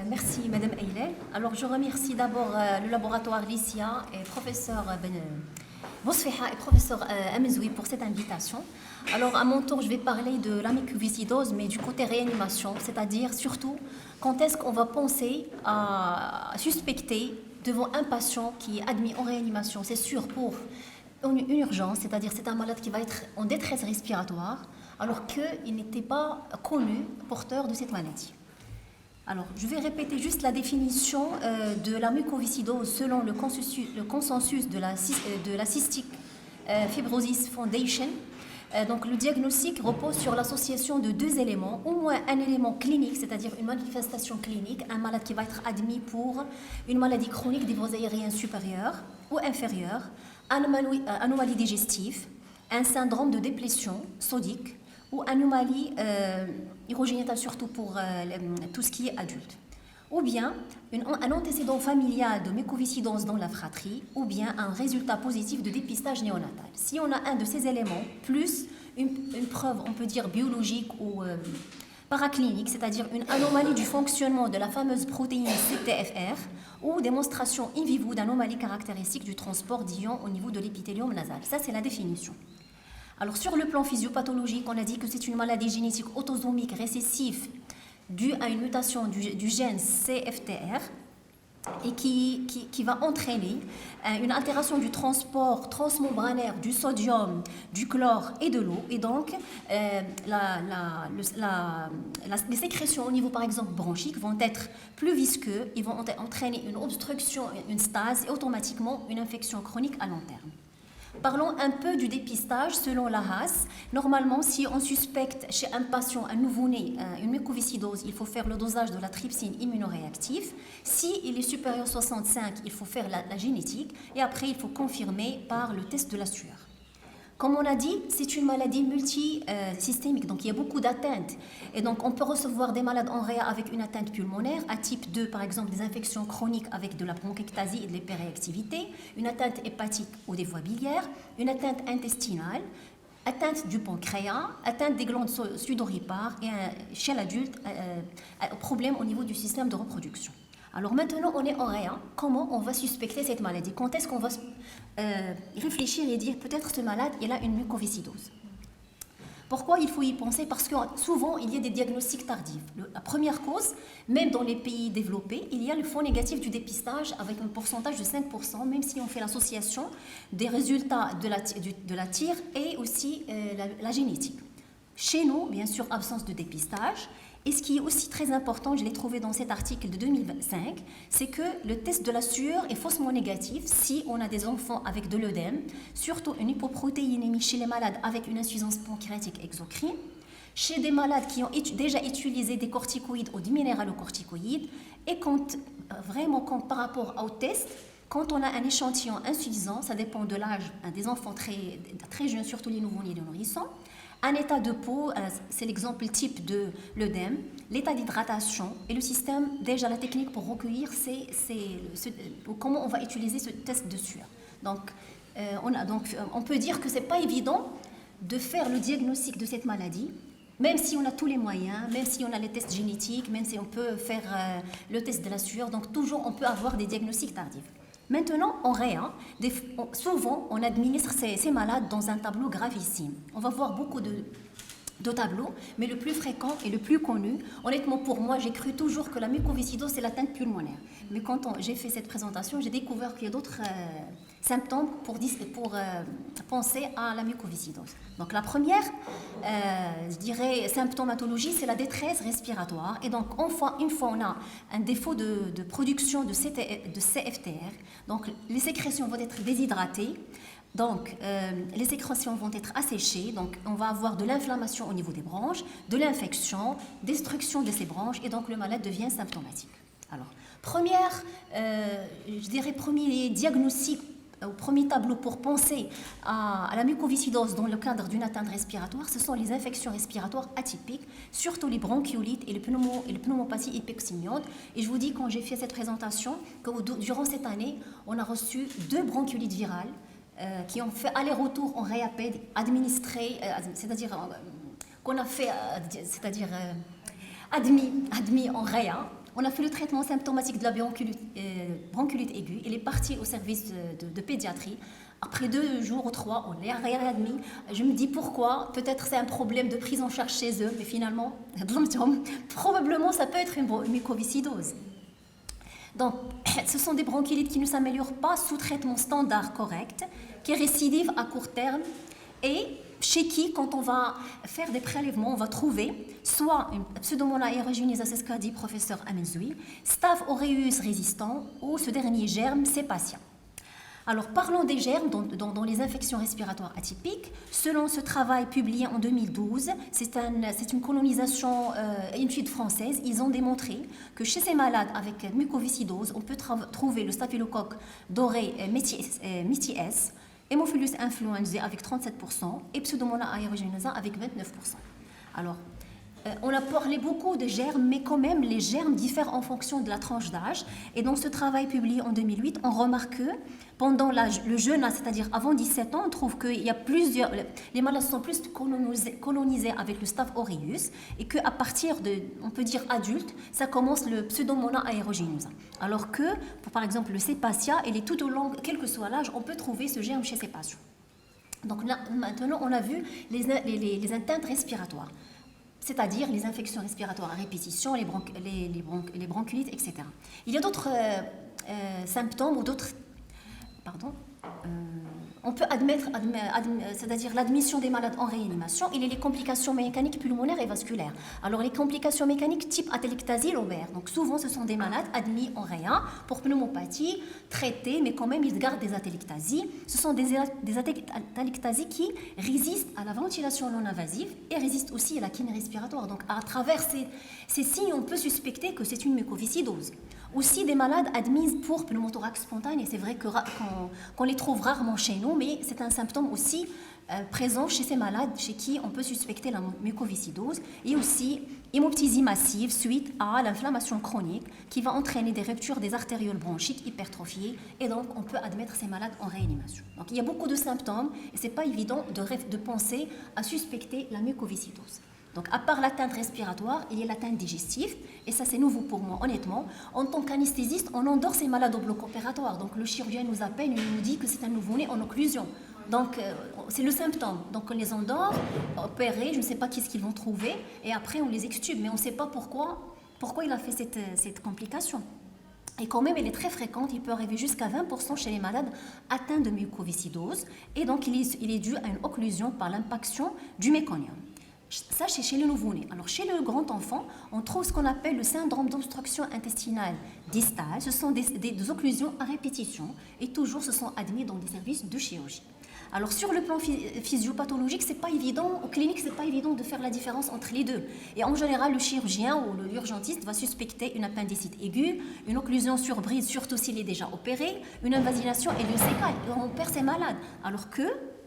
Merci Madame Eilel. Alors je remercie d'abord le laboratoire Lycia et professeur Bosfeha et professeur Amezoui pour cette invitation. Alors à mon tour je vais parler de la mucoviscidose mais du côté réanimation, c'est-à-dire surtout quand est-ce qu'on va penser à suspecter devant un patient qui est admis en réanimation. C'est sûr pour une urgence, c'est-à-dire c'est un malade qui va être en détresse respiratoire alors qu'il n'était pas connu porteur de cette maladie. Alors, je vais répéter juste la définition de la mucoviscidose selon le consensus de la Cystic Fibrosis Foundation. Donc, le diagnostic repose sur l'association de deux éléments, au moins un élément clinique, c'est-à-dire une manifestation clinique, un malade qui va être admis pour une maladie chronique des voies aériennes supérieures ou inférieures, anomalie digestive, un syndrome de déplétion sodique, ou anomalie urogénitale surtout pour tout ce qui est adulte. Ou bien un antécédent familial de mucoviscidose dans la fratrie, ou bien un résultat positif de dépistage néonatal. Si on a un de ces éléments, plus une preuve, on peut dire biologique ou paraclinique, c'est-à-dire une anomalie du fonctionnement de la fameuse protéine CTFR, ou démonstration in vivo d'anomalies caractéristiques du transport d'ions au niveau de l'épithélium nasal. Ça, c'est la définition. Alors, sur le plan physiopathologique, on a dit que c'est une maladie génétique autosomique récessive due à une mutation du gène CFTR et qui va entraîner une altération du transport transmembranaire du sodium, du chlore et de l'eau. Et donc, les sécrétions au niveau, par exemple, bronchique vont être plus visqueux, ils vont entraîner une obstruction, une stase et automatiquement une infection chronique à long terme. Parlons un peu du dépistage selon la HAS. Normalement, si on suspecte chez un patient, un nouveau-né, une mucoviscidose, il faut faire le dosage de la trypsine immunoréactive. Si il est supérieur à 65, il faut faire la génétique et après, il faut confirmer par le test de la sueur. Comme on a dit, c'est une maladie multisystémique, donc il y a beaucoup d'atteintes. Et donc on peut recevoir des malades en réa avec une atteinte pulmonaire, à type 2, par exemple des infections chroniques avec de la bronchectasie et de l'hyperréactivité, une atteinte hépatique ou des voies biliaires, une atteinte intestinale, atteinte du pancréas, atteinte des glandes sudoripares et chez l'adulte, problème au niveau du système de reproduction. Alors maintenant, on est en réa. Comment on va suspecter cette maladie? Quand est-ce qu'on va réfléchir et dire peut-être ce malade, il a une mucoviscidose? Pourquoi il faut y penser? Parce que souvent, il y a des diagnostics tardifs. La première cause, même dans les pays développés, il y a le faux négatif du dépistage avec un pourcentage de 5%, même si on fait l'association des résultats de la tire et aussi la génétique. Chez nous, bien sûr, absence de dépistage. Et ce qui est aussi très important, je l'ai trouvé dans cet article de 2005, c'est que le test de la sueur est faussement négatif si on a des enfants avec de l'œdème, surtout une hypoprotéinémie chez les malades avec une insuffisance pancréatique exocrine, chez des malades qui ont déjà utilisé des corticoïdes ou des minéralocorticoïdes, et quand par rapport au test, quand on a un échantillon insuffisant, ça dépend de l'âge des enfants très, très jeunes, surtout les nouveau-nés et les nourrissons, un état de peau, c'est l'exemple type de l'œdème, l'état d'hydratation et le système, déjà la technique pour recueillir, comment on va utiliser ce test de sueur. Donc, on peut dire que ce n'est pas évident de faire le diagnostic de cette maladie, même si on a tous les moyens, même si on a les tests génétiques, même si on peut faire le test de la sueur, donc toujours on peut avoir des diagnostics tardifs. Maintenant, en réa, souvent, on administre ces malades dans un tableau gravissime. On va voir beaucoup de tableaux, mais le plus fréquent et le plus connu, honnêtement pour moi, j'ai cru toujours que la mucoviscidose, c'est l'atteinte pulmonaire. Mais quand j'ai fait cette présentation, j'ai découvert qu'il y a d'autres symptômes pour penser à la mucoviscidose. Donc la première, je dirais, symptomatologie, c'est la détresse respiratoire. Et donc une fois on a un défaut de production de CFTR, donc les sécrétions vont être déshydratées. Donc, les sécrétions vont être asséchées, donc on va avoir de l'inflammation au niveau des bronches, de l'infection, destruction de ces bronches, et donc le malade devient symptomatique. Alors, premier diagnostic, au premier tableau pour penser à la mucoviscidose dans le cadre d'une atteinte respiratoire, ce sont les infections respiratoires atypiques, surtout les bronchiolites et les pneumopathies hypoxémiantes. Et je vous dis, quand j'ai fait cette présentation, que durant cette année, on a reçu 2 bronchiolites virales, qui ont fait aller-retour en réapède administré, c'est-à-dire qu'on a fait, admis en réa, On a fait le traitement symptomatique de la bronchite aiguë. Il est parti au service de pédiatrie. Après 2 jours ou 3, on l'a réadmis. Je me dis pourquoi. Peut-être c'est un problème de prise en charge chez eux, mais finalement, probablement ça peut être une mucoviscidose. Donc, ce sont des bronchiolites qui ne s'améliorent pas sous traitement standard correct, qui récidivent à court terme et chez qui, quand on va faire des prélèvements, on va trouver soit une Pseudomonas aeruginosa, c'est ce qu'a dit le professeur Amenzoui, Staph aureus résistant ou ce dernier germe, Cepacia. Alors, parlons des germes dans les infections respiratoires atypiques. Selon ce travail publié en 2012, c'est une colonisation, une étude française, ils ont démontré que chez ces malades avec mucoviscidose, on peut trouver le staphylocoque doré métis, Haemophilus influenzae avec 37% et Pseudomonas aeruginosa avec 29%. Alors, on a parlé beaucoup de germes, mais quand même, les germes diffèrent en fonction de la tranche d'âge. Et dans ce travail publié en 2008, on remarque que pendant le jeune âge, c'est-à-dire avant 17 ans, on trouve que les malades sont plus colonisés avec le Staph aureus et qu'à partir de, on peut dire adulte, ça commence le Pseudomonas aeruginosa. Alors que, par exemple, le Cepacia, il est tout au long, quel que soit l'âge, on peut trouver ce germe chez ces patients. Donc là, maintenant, on a vu les atteintes respiratoires, c'est-à-dire les infections respiratoires à répétition, les bronchiolites, etc. Il y a d'autres symptômes ou d'autres... on peut admettre, c'est-à-dire l'admission des malades en réanimation, il y a les complications mécaniques pulmonaires et vasculaires. Alors les complications mécaniques type atelectasie lobaire, donc souvent ce sont des malades admis en réa pour pneumopathie, traités, mais quand même ils gardent des atelectasies. Ce sont des atelectasies qui résistent à la ventilation non invasive et résistent aussi à la kiné respiratoire. Donc à travers ces signes, on peut suspecter que c'est une mucoviscidose. Aussi des malades admises pour pneumothorax spontané, c'est vrai qu'on les trouve rarement chez nous, mais c'est un symptôme aussi présent chez ces malades chez qui on peut suspecter la mucoviscidose, et aussi hémoptysie massive suite à l'inflammation chronique qui va entraîner des ruptures des artérioles bronchiques hypertrophiées, et donc on peut admettre ces malades en réanimation. Donc il y a beaucoup de symptômes et c'est pas évident de penser à suspecter la mucoviscidose. Donc, à part l'atteinte respiratoire, il y a l'atteinte digestive, et ça c'est nouveau pour moi, honnêtement. En tant qu'anesthésiste, on endort ces malades au bloc opératoire. Donc, le chirurgien nous appelle, il nous dit que c'est un nouveau-né en occlusion. Donc, c'est le symptôme. Donc, on les endort, opérés, je ne sais pas qu'est-ce qu'ils vont trouver, et après on les extube, mais on ne sait pas pourquoi il a fait cette complication. Et quand même, elle est très fréquente, il peut arriver jusqu'à 20% chez les malades atteints de mucoviscidose, et donc il est dû à une occlusion par l'impaction du méconium. Ça, c'est chez le nouveau-né. Alors, chez le grand enfant, on trouve ce qu'on appelle le syndrome d'obstruction intestinale distale. Ce sont des occlusions à répétition et toujours se sont admis dans des services de chirurgie. Alors, sur le plan physiopathologique, c'est pas évident, au clinique, c'est pas évident de faire la différence entre les deux. Et en général, le chirurgien ou l'urgentiste va suspecter une appendicite aiguë, une occlusion sur brise, surtout s'il est déjà opéré, une invasination et le sécal. Et on perd ces malades. Alors que,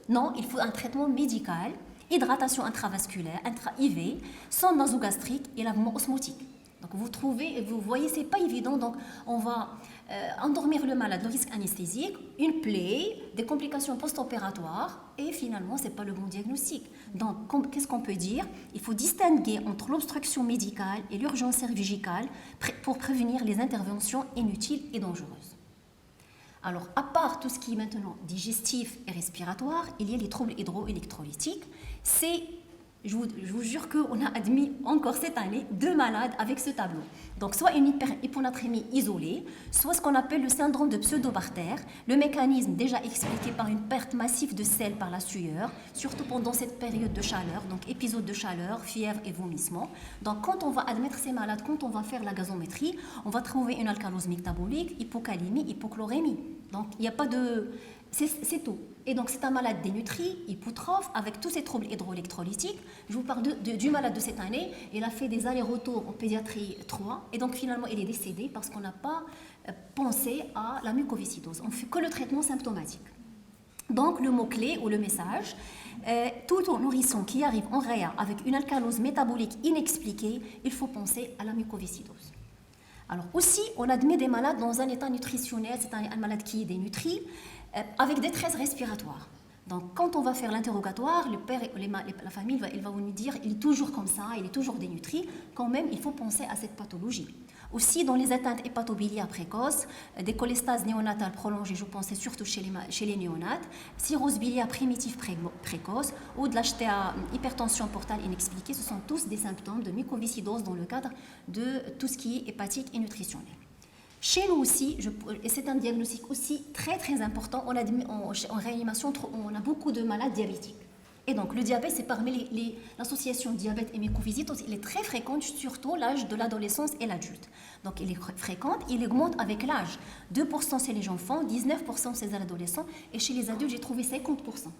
non, il faut un traitement médical, hydratation intravasculaire, intra-IV, sonde nasogastrique et lavement osmotique. Donc vous voyez, c'est pas évident. Donc on va endormir le malade, le risque anesthésique, une plaie, des complications post-opératoires, et finalement c'est pas le bon diagnostic. Donc qu'est-ce qu'on peut dire? Il faut distinguer entre l'obstruction médicale et l'urgence chirurgicale pour prévenir les interventions inutiles et dangereuses. Alors, à part tout ce qui est maintenant digestif et respiratoire, il y a les troubles hydroélectrolytiques. Je vous jure qu'on a admis encore cette année 2 malades avec ce tableau. Donc, soit une hyponatrémie isolée, soit ce qu'on appelle le syndrome de Pseudo-Bartter. Le mécanisme déjà expliqué par une perte massive de sel par la sueur, surtout pendant cette période de chaleur, donc épisode de chaleur, fièvre et vomissement. Donc, quand on va admettre ces malades, quand on va faire la gazométrie, on va trouver une alcalose métabolique, hypocalémie, hypochlorémie. Donc, il n'y a pas de... C'est tout. Et donc, c'est un malade dénutri, hypotrophe, avec tous ces troubles hydroélectrolytiques. Je vous parle du malade de cette année. Il a fait des allers-retours en pédiatrie 3. Et donc, finalement, il est décédé parce qu'on n'a pas pensé à la mucoviscidose. On ne fait que le traitement symptomatique. Donc, le mot-clé ou le message, tout nourrisson qui arrive en réa avec une alcalose métabolique inexpliquée, il faut penser à la mucoviscidose. Alors aussi, on admet des malades dans un état nutritionnel, c'est un malade qui est dénutri, avec détresse respiratoire. Donc, quand on va faire l'interrogatoire, le père et la famille, il va nous dire il est toujours comme ça, il est toujours dénutri. Quand même, il faut penser à cette pathologie. Aussi, dans les atteintes hépatobiliaires précoces, des cholestases néonatales prolongées, je pensais surtout chez les néonates, cirrhose biliaire primitive précoce ou de l'HTA, hypertension portale inexpliquée, ce sont tous des symptômes de mucoviscidose dans le cadre de tout ce qui est hépatique et nutritionnel. Chez nous aussi, et c'est un diagnostic aussi très important, en réanimation, on a beaucoup de malades diabétiques. Et donc, le diabète, c'est parmi l'association diabète et mucoviscidose, il est très fréquent, surtout l'âge de l'adolescence et l'adulte. Donc, il est fréquent, il augmente avec l'âge. 2% chez les enfants, 19% chez les adolescents, et chez les adultes, j'ai trouvé 50%. Donc,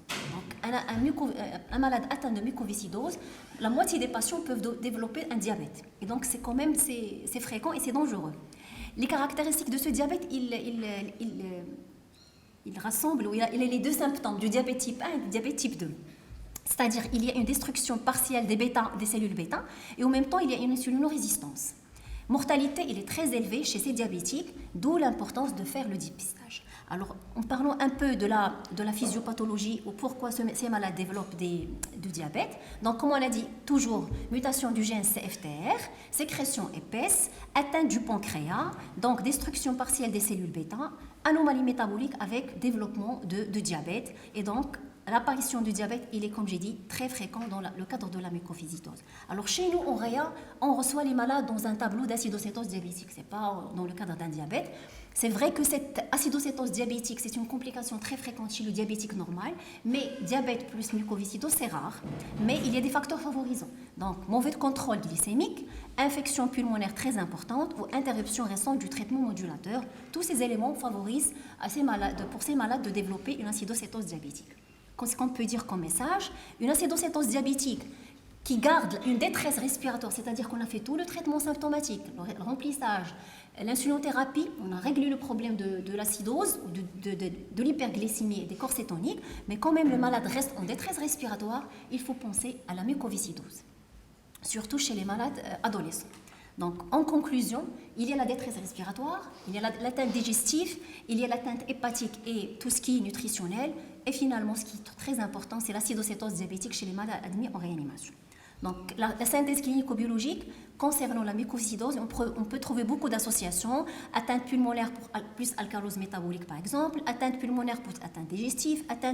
un malade atteint de mucoviscidose, la moitié des patients peuvent développer un diabète. Et donc, c'est quand même, c'est fréquent et c'est dangereux. Les caractéristiques de ce diabète, il rassemble, il a les deux symptômes du diabète type 1 et du diabète type 2. C'est-à-dire qu'il y a une destruction partielle des cellules bêta et en même temps il y a une insulinorésistance. Mortalité, il est très élevée chez ces diabétiques, d'où l'importance de faire le dépistage. Alors, en parlant un peu de la physiopathologie ou pourquoi ces malades développent du diabète, donc comme on l'a dit, toujours mutation du gène CFTR, sécrétion épaisse, atteinte du pancréas, donc destruction partielle des cellules bêta, anomalie métabolique avec développement de diabète et donc l'apparition du diabète, il est, comme j'ai dit, très fréquent dans le cadre de la mucoviscidose. Alors, chez nous, en réa, on reçoit les malades dans un tableau d'acidocétose diabétique. Ce n'est pas dans le cadre d'un diabète. C'est vrai que cette acidocétose diabétique, c'est une complication très fréquente chez le diabétique normal, mais diabète plus mucoviscidose, c'est rare. Mais il y a des facteurs favorisants. Donc, mauvais contrôle glycémique, infection pulmonaire très importante ou interruption récente du traitement modulateur. Tous ces éléments favorisent pour ces malades de développer une acidocétose diabétique. Ce qu'on peut dire comme message, une acidocétose diabétique qui garde une détresse respiratoire, c'est-à-dire qu'on a fait tout le traitement symptomatique, le remplissage, l'insulinothérapie, on a réglé le problème de l'acidose, de l'hyperglycémie et des corps cétoniques, mais quand même le malade reste en détresse respiratoire, il faut penser à la mucoviscidose, surtout chez les malades adolescents. Donc, en conclusion, il y a la détresse respiratoire, il y a l'atteinte digestive, il y a l'atteinte hépatique et tout ce qui est nutritionnel. Et finalement, ce qui est très important, c'est l'acidocétose diabétique chez les malades admis en réanimation. Donc, la synthèse clinico-biologique, concernant la mucoviscidose, on peut trouver beaucoup d'associations. Atteinte pulmonaire plus alcalose métabolique, par exemple. Atteinte pulmonaire plus atteinte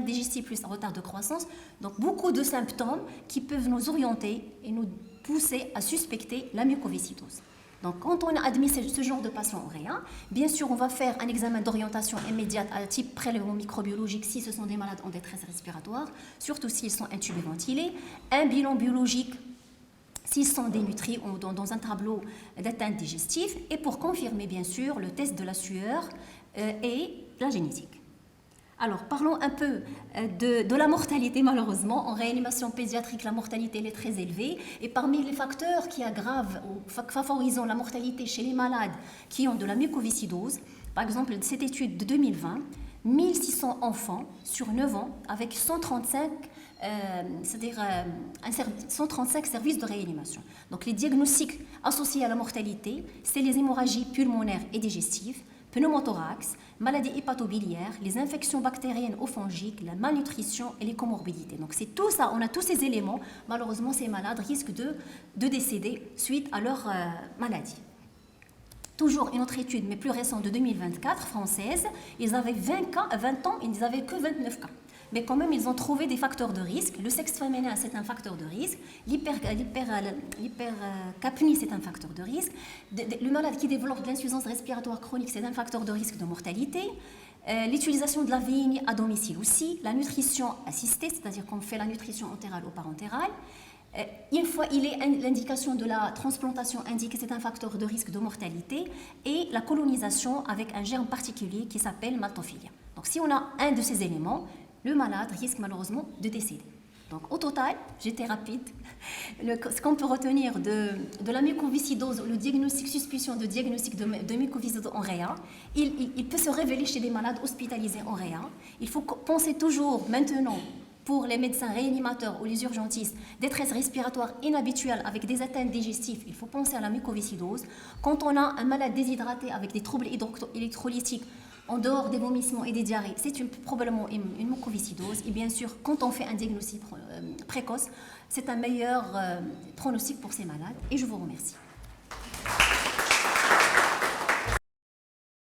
digestive plus retard de croissance. Donc, beaucoup de symptômes qui peuvent nous orienter et nous pousser à suspecter la mucoviscidose. Donc, quand on a admis ce genre de patient en réa, bien sûr, on va faire un examen d'orientation immédiate à type prélèvement microbiologique si ce sont des malades en détresse respiratoire, surtout s'ils sont intubés ventilés, un bilan biologique s'ils sont dénutris ou dans un tableau d'atteinte digestive, et pour confirmer, bien sûr, le test de la sueur et la génétique. Alors, parlons un peu de la mortalité, malheureusement. En réanimation pédiatrique, la mortalité elle est très élevée. Et parmi les facteurs qui aggravent ou favorisant la mortalité chez les malades qui ont de la mucoviscidose, par exemple, cette étude de 2020, 1600 enfants sur 9 ans avec 135 services de réanimation. Donc, les diagnostics associés à la mortalité, c'est les hémorragies pulmonaires et digestives, pneumothorax, maladies hépatobiliaires, les infections bactériennes ou fongiques, la malnutrition et les comorbidités. Donc c'est tout ça, on a tous ces éléments. Malheureusement, ces malades risquent de décéder suite à leur maladie. Toujours une autre étude, mais plus récente, de 2024, française, ils avaient 20 ans, ils n'avaient que 29 cas. Mais quand même, ils ont trouvé des facteurs de risque. Le sexe féminin, c'est un facteur de risque. L'hypercapnie, c'est un facteur de risque. Le malade qui développe de l'insuffisance respiratoire chronique, c'est un facteur de risque de mortalité. L'utilisation de la VIN à domicile aussi. La nutrition assistée, c'est-à-dire qu'on fait la nutrition entérale ou parentérale. Une fois l'indication de la transplantation indique que c'est un facteur de risque de mortalité, et la colonisation avec un germe particulier qui s'appelle maltophilia. Donc si on a un de ces éléments, le malade risque malheureusement de décéder. Donc au total, j'étais rapide, ce qu'on peut retenir de la mucoviscidose, le diagnostic, suspicion de diagnostic de mucoviscidose en réa, il peut se révéler chez des malades hospitalisés en réa. Il faut penser toujours maintenant, pour les médecins réanimateurs ou les urgentistes, détresse respiratoire inhabituelle avec des atteintes digestives, il faut penser à la mucoviscidose. Quand on a un malade déshydraté avec des troubles électrolytiques, en dehors des vomissements et des diarrhées, c'est probablement une mucoviscidose. Et bien sûr, quand on fait un diagnostic précoce, c'est un meilleur pronostic pour ces malades. Et je vous remercie.